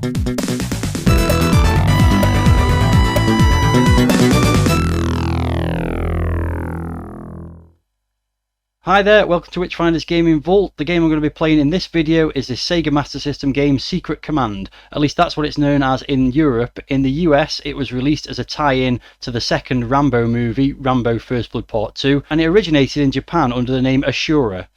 Hi there, welcome to Witchfinder's Gaming Vault. The game I'm going to be playing in this video is the Sega Master System game Secret Command. At least that's what it's known as in Europe. In the US, it was released as a tie-in to the second Rambo movie, Rambo First Blood Part 2, and it originated in Japan under the name Ashura.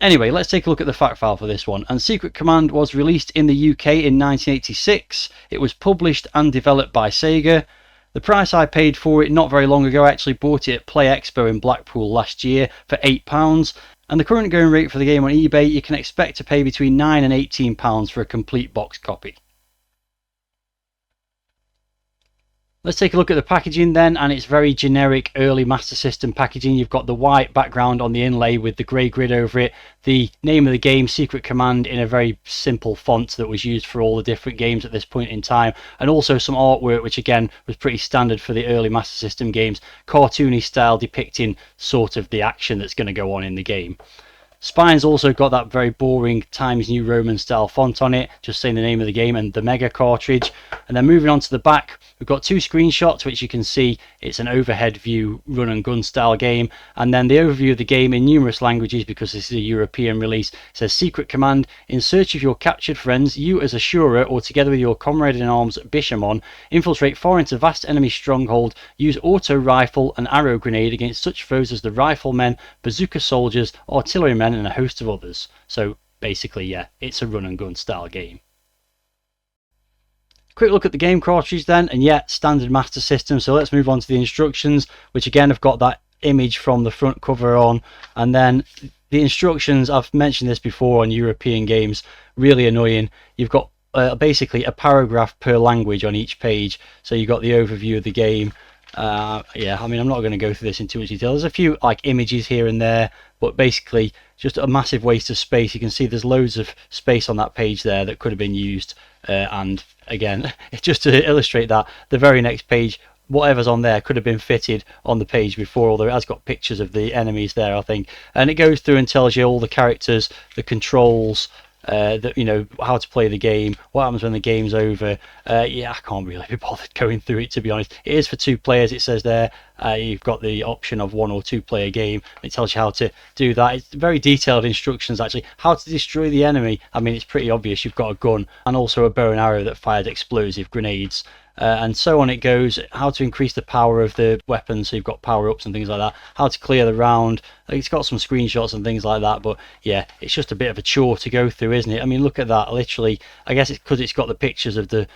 Anyway, let's take a look at the fact file for this one. And Secret Command was released in the UK in 1986. It was published and developed by Sega. The price I paid for it not very long ago, I actually bought it at Play Expo in Blackpool last year for £8. And the current going rate for the game on eBay, you can expect to pay between £9 and £18 for a complete box copy. Let's take a look at the packaging then, and it's very generic early Master System packaging. You've got the white background on the inlay with the grey grid over it, the name of the game, Secret Command, in a very simple font that was used for all the different games at this point in time, and also some artwork which again was pretty standard for the early Master System games, cartoony style depicting sort of the action that's going to go on in the game. Spine's also got that very boring Times New Roman style font on it, just saying the name of the game and the Mega cartridge. And then moving on to the back, we've got two screenshots which you can see it's an overhead view run and gun style game, and then the overview of the game in numerous languages because this is a European release. It says Secret Command, in search of your captured friends, you as Ashura or together with your comrade in arms Bishamon infiltrate far into vast enemy stronghold, use auto rifle and arrow grenade against such foes as the riflemen, bazooka soldiers, artillerymen and a host of others. So basically, yeah, it's a run and gun style game. Quick look at the game cartridge then, and yeah, standard Master System. So let's move on to the instructions, which again have got that image from the front cover on, and then the instructions, I've mentioned this before on European games, really annoying. You've got basically a paragraph per language on each page, so you've got the overview of the game. Yeah, I mean, I'm not going to go through this in too much detail. There's a few like images here and there, but basically just a massive waste of space. You can see there's loads of space on that page there that could have been used, and again, just to illustrate that, the very next page, whatever's on there could have been fitted on the page before, although it has got pictures of the enemies there, I think. And it goes through and tells you all the characters, the controls, that, you know, how to play the game, what happens when the game's over. Yeah, I can't really be bothered going through it, to be honest. It is for 2 players, it says there. You've got the option of 1 or 2 player game. It tells you how to do that. It's very detailed instructions actually. How to destroy the enemy, I mean, it's pretty obvious. You've got a gun and also a bow and arrow that fires explosive grenades. And so on it goes. How to increase the power of the weapon, so you've got power-ups and things like that. How to clear the round. It's got some screenshots and things like that, but yeah, it's just a bit of a chore to go through, isn't it? I mean, look at that, literally. I guess it's because it's got the pictures of the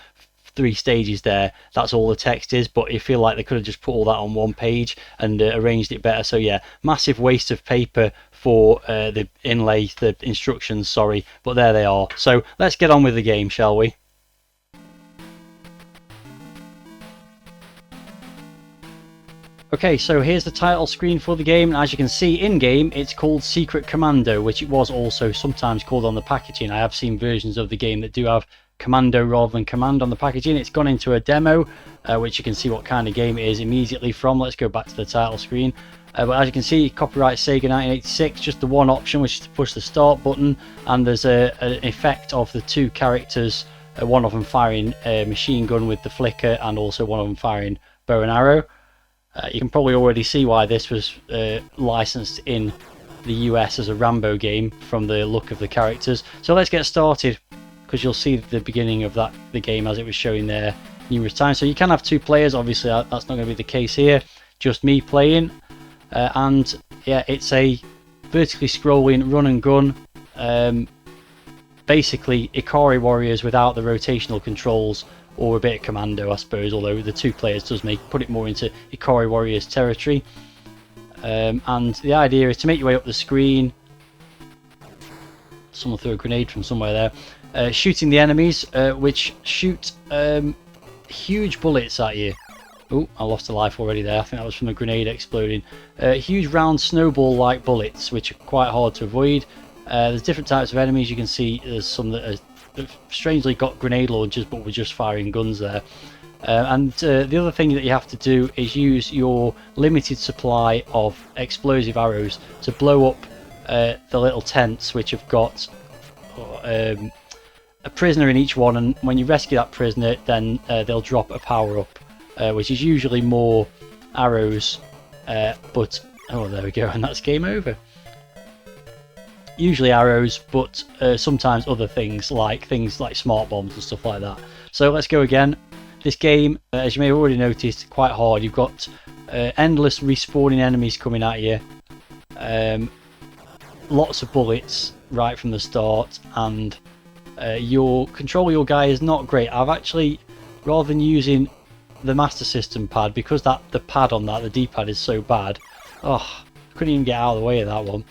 3 stages there, that's all the text is, but you feel like they could have just put all that on one page and arranged it better. So yeah, massive waste of paper for the inlay, the instructions, sorry, but there they are. So let's get on with the game, shall we? Okay, so here's the title screen for the game, and as you can see in game it's called Secret Commando, which it was also sometimes called on the packaging. I have seen versions of the game that do have Commando rather than Command on the packaging. It's gone into a demo, which you can see what kind of game it is immediately from. Let's go back to the title screen. But as you can see, copyright Sega 1986, just the one option, which is to push the start button, and there's an effect of the 2 characters, one of them firing a machine gun with the flicker and also one of them firing bow and arrow. You can probably already see why this was licensed in the US as a Rambo game from the look of the characters. So let's get started, because you'll see the beginning of the game as it was showing there numerous times. So you can have 2 players, obviously that's not going to be the case here, just me playing. And yeah, it's a vertically scrolling run and gun, basically Ikari Warriors without the rotational controls, or a bit of Commando, I suppose, although the 2 players does put it more into Ikari Warriors territory. And the idea is to make your way up the screen. Someone threw a grenade from somewhere there. Shooting the enemies, which shoot huge bullets at you. Oh, I lost a life already there. I think that was from a grenade exploding. Huge round snowball-like bullets, which are quite hard to avoid. There's different types of enemies. You can see there's some that are strangely got grenade launchers, but we're just firing guns there. And the other thing that you have to do is use your limited supply of explosive arrows to blow up the little tents, which have got a prisoner in each one, and when you rescue that prisoner, then they'll drop a power up, which is usually more arrows, but oh, there we go, and that's game over. Usually arrows, but sometimes other things like smart bombs and stuff like that. So let's go again. This game, as you may have already noticed, quite hard. You've got endless respawning enemies coming at you, lots of bullets right from the start, and your control of your guy is not great. I've actually, rather than using the Master System pad, because the pad on that, the D-pad, is so bad, oh, I couldn't even get out of the way of that one.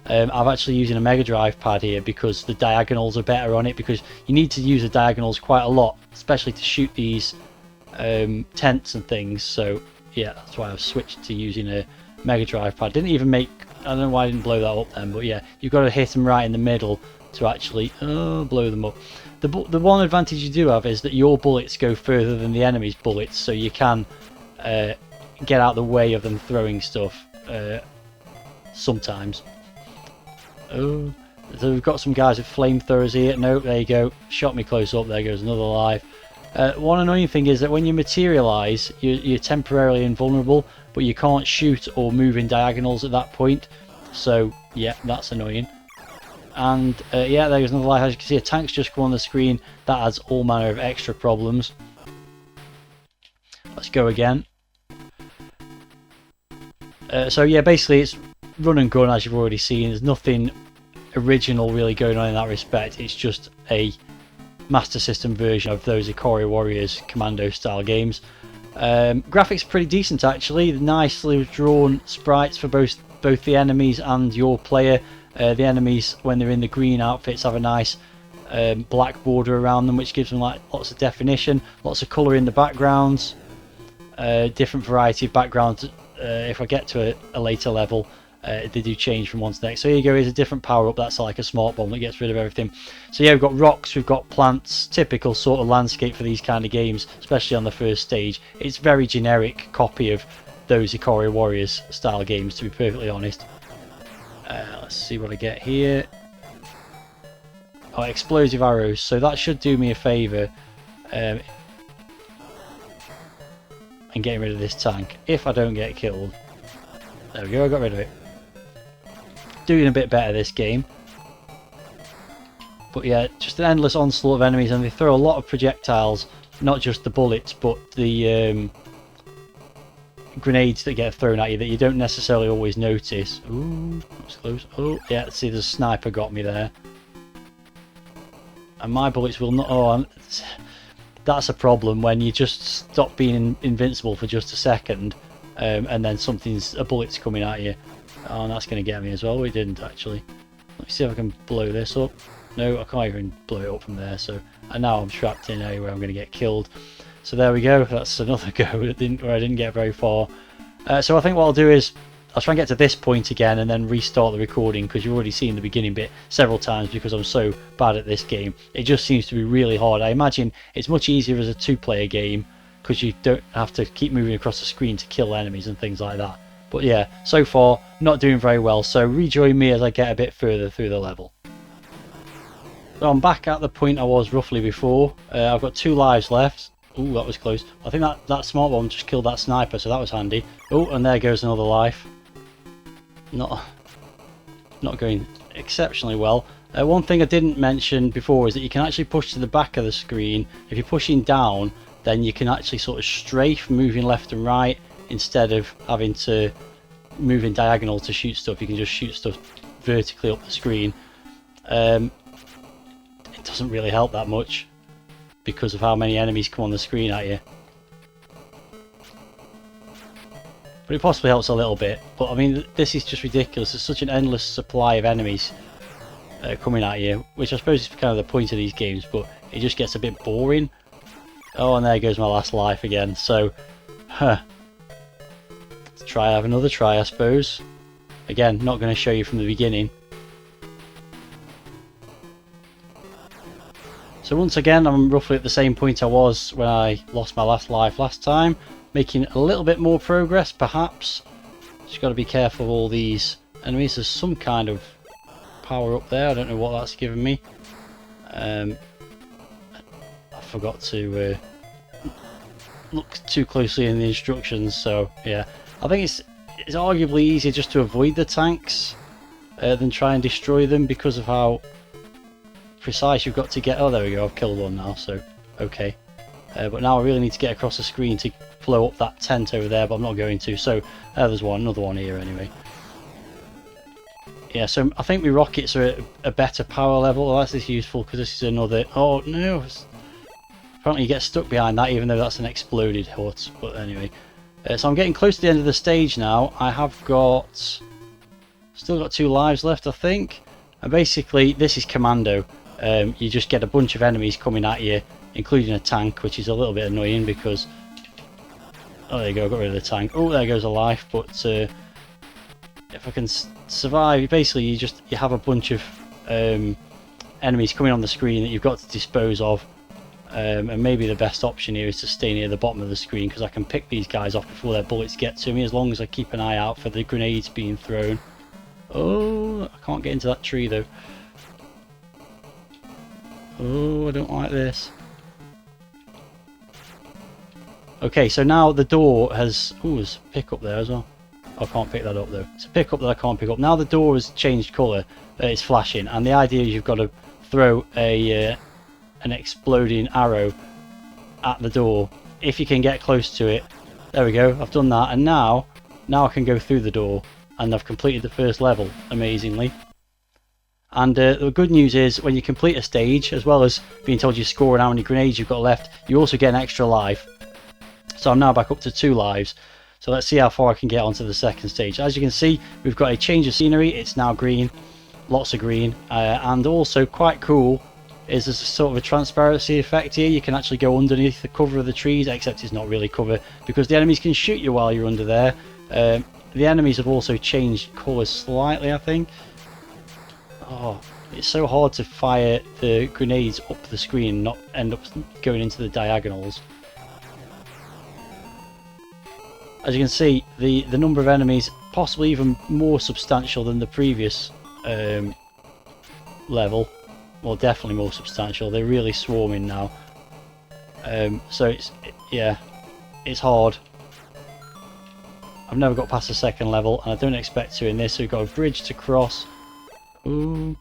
I'm actually using a Mega Drive pad here because the diagonals are better on it, because you need to use the diagonals quite a lot, especially to shoot these tents and things. So yeah, that's why I've switched to using a Mega Drive pad. Didn't even make, I don't know why I didn't blow that up then, but yeah, you've got to hit them right in the middle to actually blow them up. The one advantage you do have is that your bullets go further than the enemy's bullets, so you can get out the way of them throwing stuff sometimes. Oh, so we've got some guys with flamethrowers here. Nope, there you go. Shot me close up. There goes another life. One annoying thing is that when you materialise, you're temporarily invulnerable, but you can't shoot or move in diagonals at that point. So yeah, that's annoying. And yeah, there goes another life. As you can see, a tank's just come on the screen. That adds all manner of extra problems. Let's go again. So yeah, basically it's run and gun, as you've already seen. There's nothing original really going on in that respect. It's just a Master System version of those Ikari Warriors Commando style games. Graphics are pretty decent actually. Nicely drawn sprites for both the enemies and your player. The enemies, when they're in the green outfits, have a nice black border around them, which gives them like lots of definition, lots of colour in the backgrounds, different variety of backgrounds. If I get to a later level, they do change from one to the next. So here you go, here's a different power up. That's like a smart bomb that gets rid of everything. So yeah, we've got rocks, we've got plants, typical sort of landscape for these kind of games, especially on the first stage. It's very generic copy of those Ikari Warriors style games, to be perfectly honest. Let's see what I get here. Oh, explosive arrows, so that should do me a favour in getting rid of this tank if I don't get killed. There we go, I got rid of it. Doing a bit better this game. But yeah, just an endless onslaught of enemies, and they throw a lot of projectiles, not just the bullets, but the grenades that get thrown at you that you don't necessarily always notice. Ooh, that's close. Oh, yeah, see, the sniper got me there. And my bullets will not... Oh, that's a problem when you just stop being invincible for just a second, and then a bullet's coming at you. Oh, and that's going to get me as well. We didn't actually. Let me see if I can blow this up. No, I can't even blow it up from there. So, and now I'm trapped in an area where I'm going to get killed. So there we go. That's another go where I didn't get very far. So I think what I'll do is I'll try and get to this point again and then restart the recording, because you've already seen the beginning bit several times because I'm so bad at this game. It just seems to be really hard. I imagine it's much easier as a two-player game because you don't have to keep moving across the screen to kill enemies and things like that. But yeah, so far not doing very well, so rejoin me as I get a bit further through the level. So I'm back at the point I was roughly before. I've got 2 lives left. Ooh, that was close. I think that smart bomb just killed that sniper, so that was handy. Oh, and there goes another life. Not going exceptionally well. One thing I didn't mention before is that you can actually push to the back of the screen. If you're pushing down, then you can actually sort of strafe, moving left and right, instead of having to move in diagonal to shoot stuff. You can just shoot stuff vertically up the screen. It doesn't really help that much because of how many enemies come on the screen at you. But it possibly helps a little bit. But I mean, this is just ridiculous. There's such an endless supply of enemies coming at you, which I suppose is kind of the point of these games, but it just gets a bit boring. Oh, and there goes my last life again. So, let's have another try, I suppose. Again, not going to show you from the beginning. So once again, I'm roughly at the same point I was when I lost my last life last time. Making a little bit more progress, perhaps. Just got to be careful of all these enemies. There's some kind of power up there. I don't know what that's giving me. forgot to look too closely in the instructions. So yeah, I think it's arguably easier just to avoid the tanks than try and destroy them, because of how precise you've got to get. Oh, there we go, I've killed one now, so okay. But now I really need to get across the screen to blow up that tent over there, but I'm not going to. So there's another one here anyway. Yeah, so I think my rockets are at a better power level. Well, that's useful because this is another... Oh no! Apparently you get stuck behind that, even though that's an exploded hut. But anyway, so I'm getting close to the end of the stage now. I have still got 2 lives left, I think. And basically, this is commando. You just get a bunch of enemies coming at you, including a tank, which is a little bit annoying because... Oh, there you go, got rid of the tank. Oh, there goes a life, but if I can survive, basically you have a bunch of enemies coming on the screen that you've got to dispose of. And maybe the best option here is to stay near the bottom of the screen, because I can pick these guys off before their bullets get to me, as long as I keep an eye out for the grenades being thrown. Oh, I can't get into that tree though. Oh, I don't like this. Okay, so now the door has... Ooh, there's a pick up there as well. I can't pick that up though. It's a pick up that I can't pick up. Now the door has changed colour. It's flashing, and the idea is you've got to throw an exploding arrow at the door if you can get close to it. There we go, I've done that, and now I can go through the door, and I've completed the first level, amazingly. And the good news is, when you complete a stage, as well as being told you score and how many grenades you've got left, you also get an extra life. So I'm now back up to 2 lives. So let's see how far I can get onto the second stage. As you can see, we've got a change of scenery. It's now green, lots of green, and also quite cool is there's a sort of a transparency effect here. You can actually go underneath the cover of the trees, except it's not really cover, because the enemies can shoot you while you're under there. The enemies have also changed colours slightly, I think. Oh, it's so hard to fire the grenades up the screen and not end up going into the diagonals. As you can see, the number of enemies possibly even more substantial than the previous level. Well, definitely more substantial. They're really swarming now. So it's hard. I've never got past the second level, and I don't expect to in this. So we've got a bridge to cross. Ooh.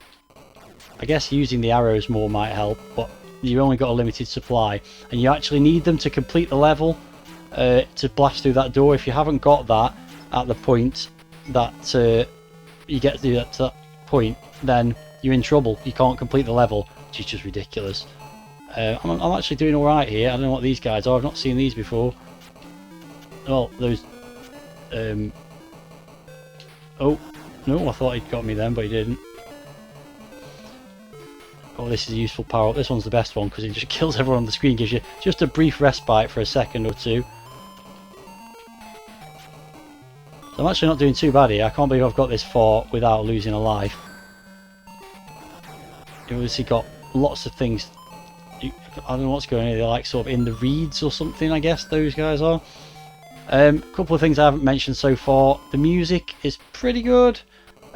I guess using the arrows more might help, but you've only got a limited supply, and you actually need them to complete the level to blast through that door. If you haven't got that at the point that you get to that point, then you're in trouble. You can't complete the level, which is just ridiculous. I'm actually doing alright here. I don't know what these guys are. I've not seen these before. Well, those... Oh, no, I thought he'd got me then, but he didn't. Oh, this is a useful power up. This one's the best one because it just kills everyone on the screen, gives you just a brief respite for a second or two. So I'm actually not doing too bad here. I can't believe I've got this far without losing a life. You've obviously got lots of things. I don't know what's going on. They're like sort of in the reeds or something, I guess those guys are. A couple of things I haven't mentioned so far. The music is pretty good.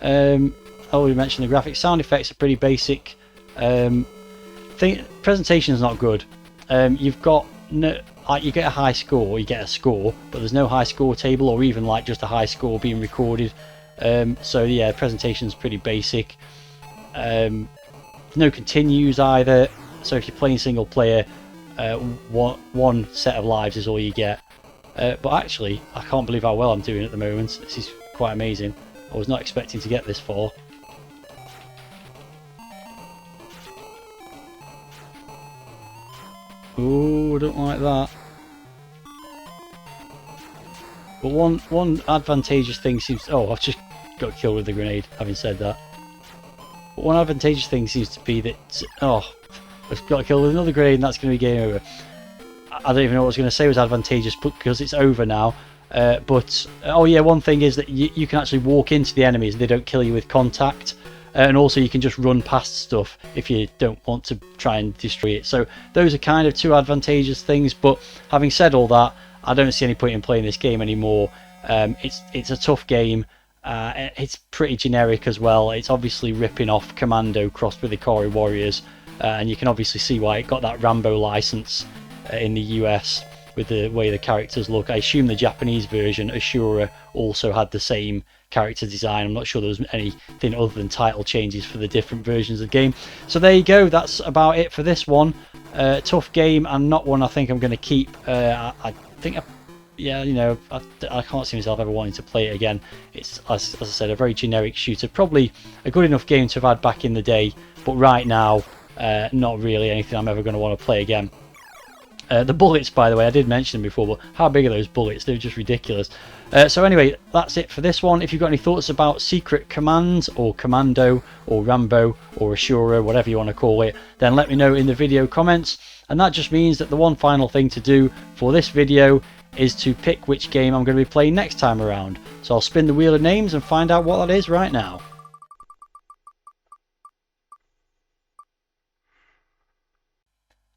I already mentioned the graphics. Sound effects are pretty basic. Presentation is not good. You've got no, like, you get a high score, you get a score, but there's no high score table or even like just a high score being recorded. So yeah, presentation is pretty basic. No continues either. So if you're playing single player, one set of lives is all you get. But actually, I can't believe how well I'm doing at the moment. This is quite amazing. I was not expecting to get this far. Oh, I don't like that. But one advantageous thing seems... Oh, I've just got killed with a grenade, having said that. But one advantageous thing seems to be that... Oh, I've got killed with another grenade and that's going to be game over. I don't even know what I was going to say was advantageous because it's over now. Oh yeah, one thing is that you can actually walk into the enemies and they don't kill you with contact. And also you can just run past stuff if you don't want to try and destroy it. So those are kind of two advantageous things, but having said all that, I don't see any point in playing this game anymore. It's a tough game. It's pretty generic as well. It's obviously ripping off Commando crossed with Ikari Warriors. and you can obviously see why it got that Rambo license in the US with the way the characters look. I assume the Japanese version, Ashura, also had the same character design. I'm not sure there was anything other than title changes for the different versions of the game. So there you go, that's about it for this one. Tough game, and not one I think I'm going to keep. I think yeah, you know, I can't see myself ever wanting to play it again. It's, as I said, a very generic shooter. Probably a good enough game to have had back in the day, but right now, not really anything I'm ever going to want to play again. The bullets, by the way, I did mention them before, but how big are those bullets? They're just ridiculous. So anyway, that's it for this one. If you've got any thoughts about Secret Commands, or Commando, or Rambo, or Ashura, whatever you want to call it, then let me know in the video comments. And that just means that the one final thing to do for this video is to pick which game I'm going to be playing next time around. So I'll spin the wheel of names and find out what that is right now.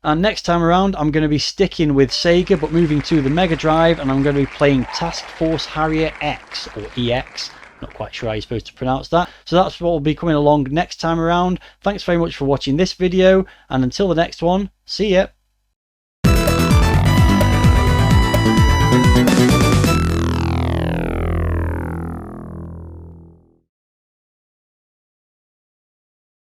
And next time around, I'm going to be sticking with Sega, but moving to the Mega Drive, and I'm going to be playing Task Force Harrier X, or EX. Not quite sure how you're supposed to pronounce that. So that's what will be coming along next time around. Thanks very much for watching this video, and until the next one, see ya!